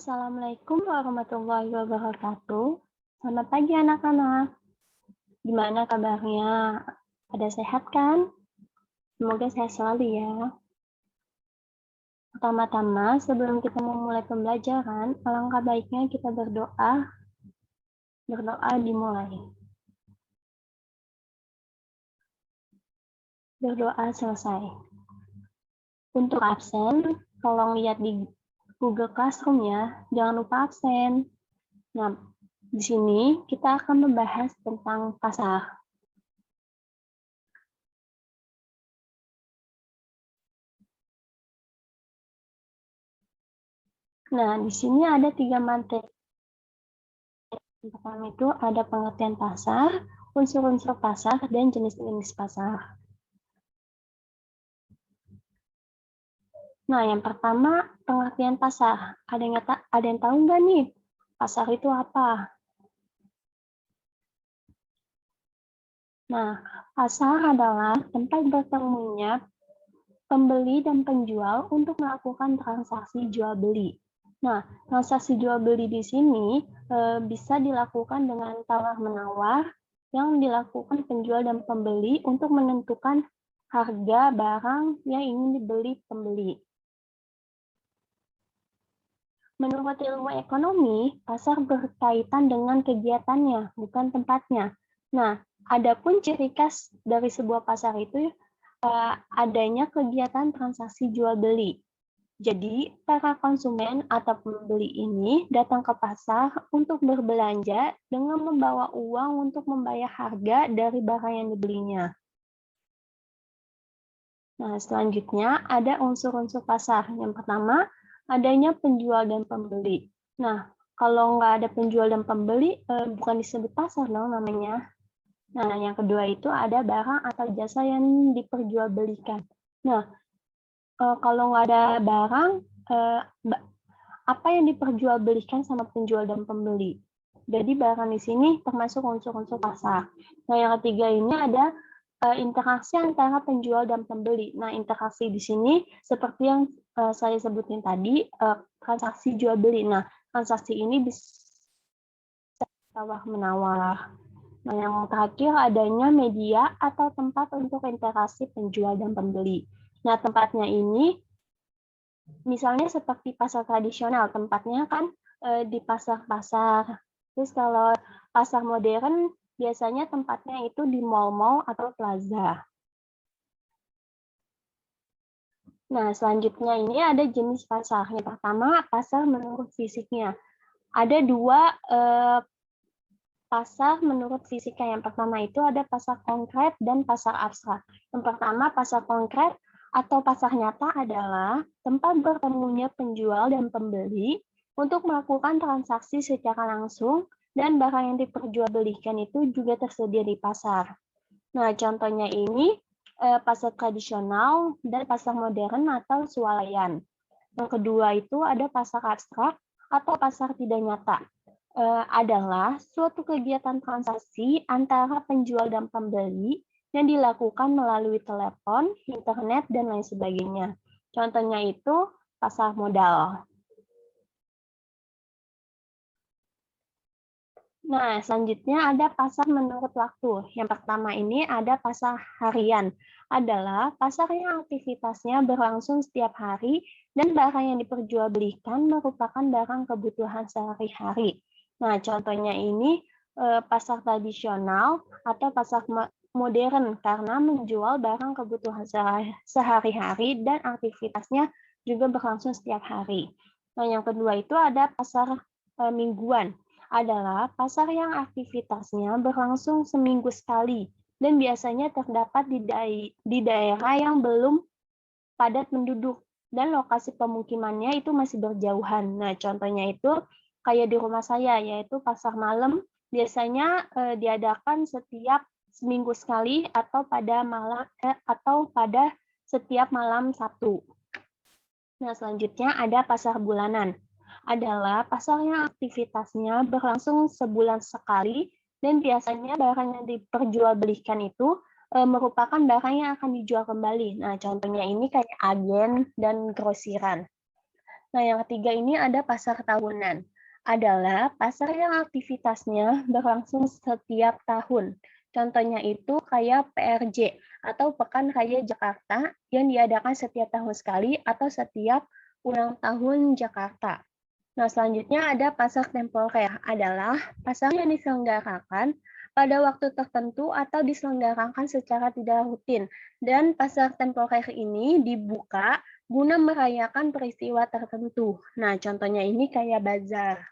Assalamualaikum warahmatullahi wabarakatuh. Selamat pagi anak-anak. Gimana kabarnya? Pada sehat kan? Semoga sehat selalu ya. Pertama-tama, sebelum kita memulai pembelajaran, alangkah baiknya kita berdoa. Berdoa dimulai. Berdoa selesai. Untuk absen, tolong lihat di Google Classroom ya. Jangan lupa absen. Nah, di sini kita akan membahas tentang pasar. Nah, di sini ada 3 materi. Yang pertama itu ada pengertian pasar, unsur-unsur pasar, dan jenis-jenis pasar. Nah, yang pertama pengertian pasar. Ada yang tahu nggak nih, pasar itu apa? Nah, pasar adalah tempat bertemunya pembeli dan penjual untuk melakukan transaksi jual beli. Nah, transaksi jual beli di sini bisa dilakukan dengan tawar-menawar yang dilakukan penjual dan pembeli untuk menentukan harga barang yang ingin dibeli pembeli. Menurut ilmu ekonomi, pasar berkaitan dengan kegiatannya, bukan tempatnya. Nah, adapun ciri khas dari sebuah pasar itu adanya kegiatan transaksi jual beli. Jadi, para konsumen atau pembeli ini datang ke pasar untuk berbelanja dengan membawa uang untuk membayar harga dari barang yang dibelinya. Nah, selanjutnya ada unsur-unsur pasar. Yang pertama, adanya penjual dan pembeli. Nah, kalau nggak ada penjual dan pembeli, bukan disebut pasar dong namanya. Nah, yang kedua itu ada barang atau jasa yang diperjualbelikan. Nah, kalau nggak ada barang, apa yang diperjualbelikan sama penjual dan pembeli? Jadi barang di sini termasuk unsur-unsur pasar. Nah, yang ketiga ini ada interaksi antara penjual dan pembeli. Nah, interaksi di sini seperti yang saya sebutin tadi, transaksi jual beli. Nah, transaksi ini bisa tawar-menawar. Nah, yang terakhir adanya media atau tempat untuk interaksi penjual dan pembeli. Nah, tempatnya ini misalnya seperti pasar tradisional, tempatnya kan di pasar-pasar. Terus kalau pasar modern biasanya tempatnya itu di mal-mal atau plaza. Nah, selanjutnya ini ada jenis pasar. Yang pertama, pasar menurut fisiknya. Ada dua pasar menurut fisika. Yang pertama itu ada pasar konkret dan pasar abstrak. Yang pertama, pasar konkret atau pasar nyata adalah tempat bertemunya penjual dan pembeli untuk melakukan transaksi secara langsung dan barang yang diperjualbelikan itu juga tersedia di pasar. Nah, contohnya ini pasar tradisional dan pasar modern atau swalayan. Yang kedua itu ada pasar abstrak atau pasar tidak nyata. Adalah suatu kegiatan transaksi antara penjual dan pembeli yang dilakukan melalui telepon, internet, dan lain sebagainya. Contohnya itu pasar modal. Nah, selanjutnya ada pasar menurut waktu. Yang pertama ini ada pasar harian. Adalah pasar yang aktivitasnya berlangsung setiap hari dan barang yang diperjualbelikan merupakan barang kebutuhan sehari-hari. Nah, contohnya ini pasar tradisional atau pasar modern karena menjual barang kebutuhan sehari-hari dan aktivitasnya juga berlangsung setiap hari. Nah, yang kedua itu ada pasar mingguan adalah pasar yang aktivitasnya berlangsung seminggu sekali dan biasanya terdapat di daerah yang belum padat penduduk dan lokasi pemukimannya itu masih berjauhan. Nah, contohnya itu kayak di rumah saya, yaitu pasar malam biasanya diadakan setiap seminggu sekali atau pada setiap malam Sabtu. Nah, selanjutnya ada pasar bulanan. Adalah pasar yang aktivitasnya berlangsung sebulan sekali dan biasanya barang yang diperjualbelikan itu merupakan barang yang akan dijual kembali. Nah, contohnya ini kayak agen dan grosiran. Nah, yang ketiga ini ada pasar tahunan. Adalah pasar yang aktivitasnya berlangsung setiap tahun. Contohnya itu kayak PRJ atau Pekan Raya Jakarta yang diadakan setiap tahun sekali atau setiap ulang tahun Jakarta. Nah, selanjutnya ada pasar temporer, adalah pasar yang diselenggarakan pada waktu tertentu atau diselenggarakan secara tidak rutin. Dan pasar temporer ini dibuka guna merayakan peristiwa tertentu. Nah, contohnya ini kayak bazar.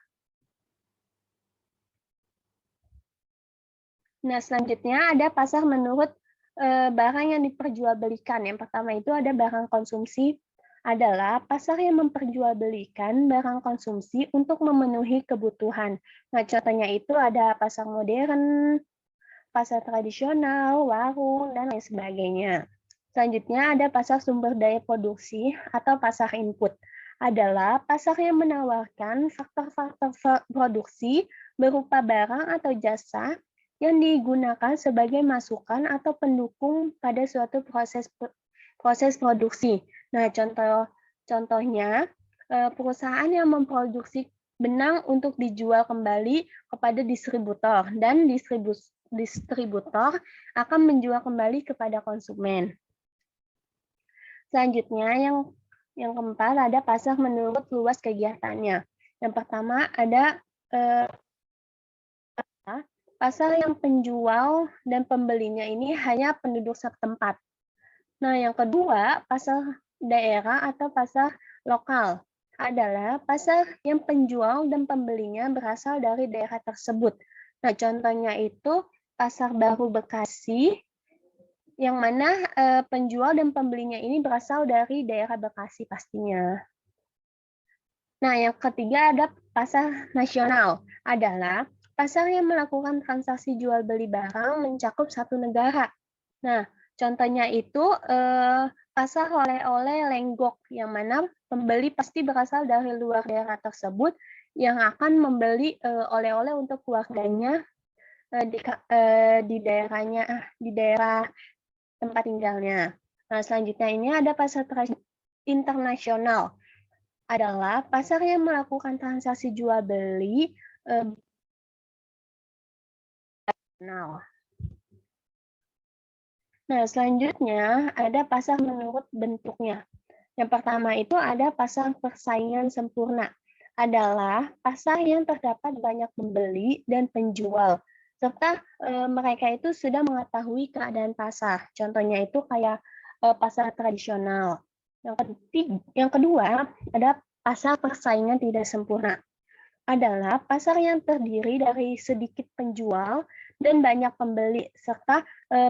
Nah, selanjutnya ada pasar menurut barang yang diperjualbelikan. Yang pertama itu ada barang konsumsi, adalah pasar yang memperjualbelikan barang konsumsi untuk memenuhi kebutuhan. Nah, contohnya itu ada pasar modern, pasar tradisional, warung, dan lain sebagainya. Selanjutnya ada pasar sumber daya produksi atau pasar input. Adalah pasar yang menawarkan faktor-faktor produksi berupa barang atau jasa yang digunakan sebagai masukan atau pendukung pada suatu proses produksi. Nah, contohnya perusahaan yang memproduksi benang untuk dijual kembali kepada distributor dan distributor akan menjual kembali kepada konsumen. Selanjutnya yang keempat ada pasar menurut luas kegiatannya. Yang pertama ada pasar yang penjual dan pembelinya ini hanya penduduk setempat. Nah, yang kedua, pasar daerah atau pasar lokal adalah pasar yang penjual dan pembelinya berasal dari daerah tersebut. Nah, contohnya itu Pasar Baru Bekasi, yang mana penjual dan pembelinya ini berasal dari daerah Bekasi pastinya. Nah, yang ketiga ada pasar nasional, adalah pasar yang melakukan transaksi jual beli barang mencakup satu negara. Nah, contohnya itu pasar oleh-oleh Lenggok, yang mana pembeli pasti berasal dari luar daerah tersebut yang akan membeli oleh-oleh untuk keluarganya di daerah tempat tinggalnya. Nah, selanjutnya ini ada pasar internasional, adalah pasar yang melakukan transaksi jual beli nasional. Nah, selanjutnya ada pasar menurut bentuknya. Yang pertama itu ada pasar persaingan sempurna, adalah pasar yang terdapat banyak pembeli dan penjual, serta mereka itu sudah mengetahui keadaan pasar. Contohnya itu kayak pasar tradisional. Yang kedua ada pasar persaingan tidak sempurna, adalah pasar yang terdiri dari sedikit penjual dan banyak pembeli, serta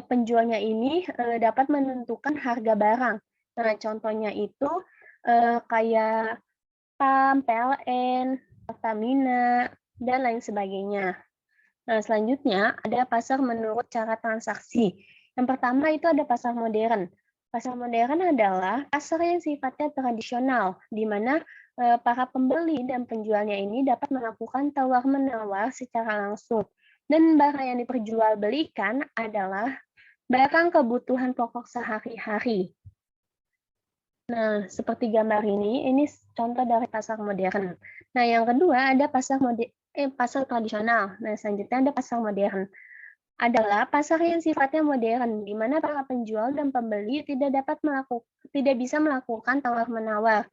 penjualnya ini dapat menentukan harga barang. Nah, contohnya itu kayak PAM, PLN, Pertamina, dan lain sebagainya. Nah, selanjutnya ada pasar menurut cara transaksi. Yang pertama itu ada pasar modern. Pasar modern adalah pasar yang sifatnya tradisional, di mana para pembeli dan penjualnya ini dapat melakukan tawar-menawar secara langsung. Dan barang yang diperjualbelikan adalah barang kebutuhan pokok sehari-hari. Nah, seperti gambar ini contoh dari pasar modern. Nah, yang kedua ada pasar tradisional. Nah, selanjutnya ada pasar modern. Adalah pasar yang sifatnya modern, di mana para penjual dan pembeli tidak bisa melakukan tawar-menawar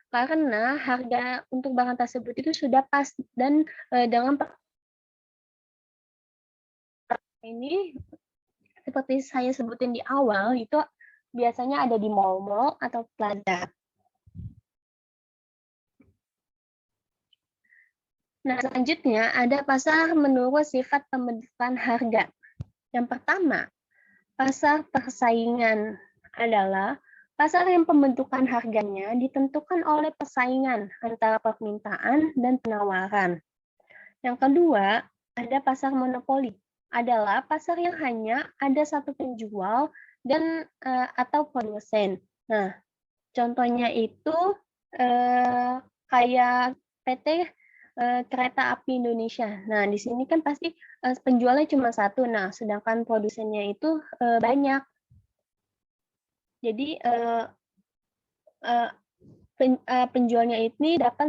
karena harga untuk barang tersebut itu sudah pas dan dengan ini seperti saya sebutin di awal itu biasanya ada di mall-mall atau plaza. Nah, selanjutnya ada pasar menurut sifat pembentukan harga. Yang pertama, pasar persaingan adalah pasar yang pembentukan harganya ditentukan oleh persaingan antara permintaan dan penawaran. Yang kedua, ada pasar monopoli. Adalah pasar yang hanya ada satu penjual dan atau produsen. Nah, contohnya itu kayak PT Kereta Api Indonesia. Nah, di sini kan pasti penjualnya cuma satu. Nah, sedangkan produsennya itu banyak. Jadi penjualnya ini dapat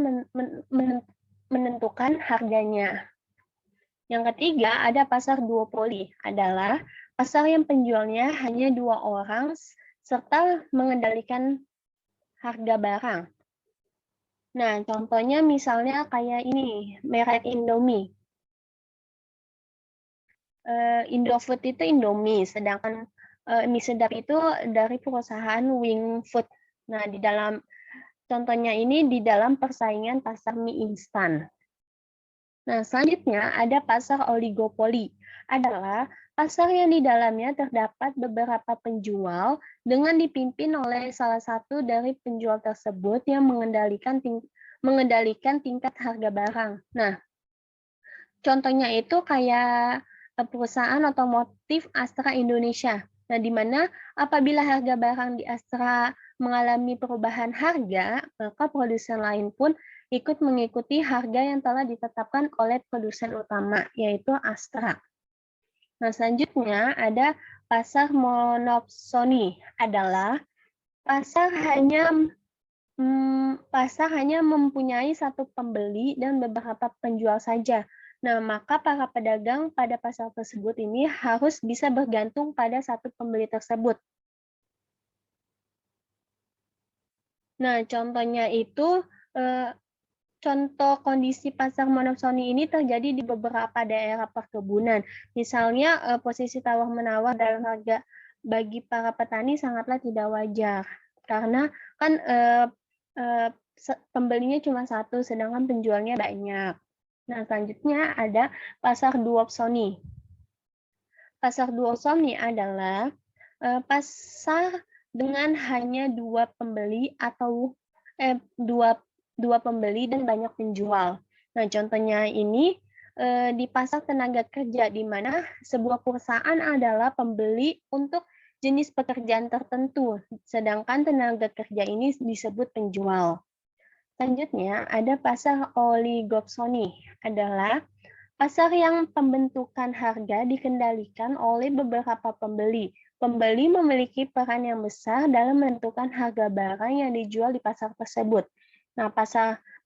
menentukan harganya. Yang ketiga, ada pasar duopoli, adalah pasar yang penjualnya hanya 2 orang serta mengendalikan harga barang. Nah, contohnya misalnya kayak ini, merek Indomie. Indofood itu Indomie, sedangkan mie sedap itu dari perusahaan Wingfood. Nah, contohnya ini di dalam persaingan pasar mie instan. Nah, selanjutnya ada pasar oligopoli, adalah pasar yang di dalamnya terdapat beberapa penjual dengan dipimpin oleh salah satu dari penjual tersebut yang mengendalikan tingkat harga barang. Nah, contohnya itu kayak perusahaan otomotif Astra Indonesia. Nah, di mana apabila harga barang di Astra mengalami perubahan harga, maka produsen lain pun ikut mengikuti harga yang telah ditetapkan oleh produsen utama, yaitu Astra. Nah, selanjutnya ada pasar monopsoni, adalah pasar hanya mempunyai satu pembeli dan beberapa penjual saja. Nah, maka para pedagang pada pasar tersebut ini harus bisa bergantung pada satu pembeli tersebut. Nah, contohnya itu, contoh kondisi pasar monopsoni ini terjadi di beberapa daerah perkebunan. Misalnya, posisi tawar-menawar dalam harga bagi para petani sangatlah tidak wajar. Karena kan pembelinya cuma satu, sedangkan penjualnya banyak. Nah, selanjutnya ada pasar duopsoni. Pasar duopsoni adalah pasar dengan hanya dua pembeli atau dua pembeli dan banyak penjual. Nah, contohnya ini di pasar tenaga kerja, di mana sebuah perusahaan adalah pembeli untuk jenis pekerjaan tertentu, sedangkan tenaga kerja ini disebut penjual. Selanjutnya, ada pasar oligopsoni, adalah pasar yang pembentukan harga dikendalikan oleh beberapa pembeli. Pembeli memiliki peran yang besar dalam menentukan harga barang yang dijual di pasar tersebut. Nah,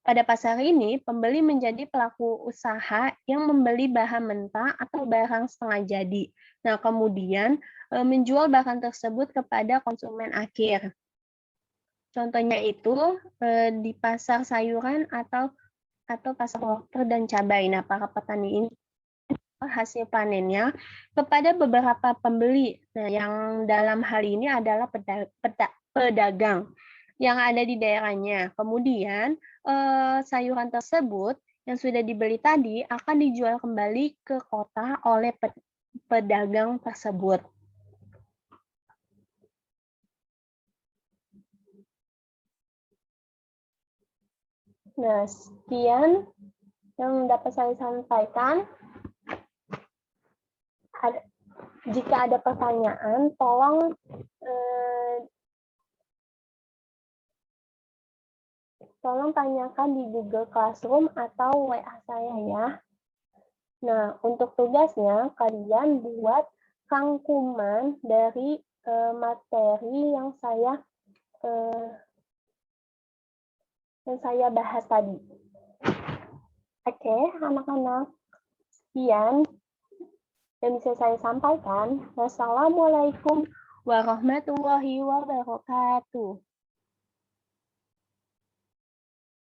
pada pasar ini, pembeli menjadi pelaku usaha yang membeli bahan mentah atau barang setengah jadi. Nah, kemudian menjual barang tersebut kepada konsumen akhir. Contohnya itu di pasar sayuran atau pasar wortel dan cabai. Nah, para petani ini hasil panennya kepada beberapa pembeli. Nah, yang dalam hal ini adalah pedagang yang ada di daerahnya. Kemudian sayuran tersebut yang sudah dibeli tadi akan dijual kembali ke kota oleh pedagang tersebut. Nah, sekian yang dapat saya sampaikan. Jika ada pertanyaan, tolong tanyakan di Google Classroom atau WA saya ya. Nah, untuk tugasnya, kalian buat rangkuman dari materi yang saya bahas tadi. Oke, anak-anak. Sekian yang bisa saya sampaikan. Wassalamualaikum warahmatullahi wabarakatuh.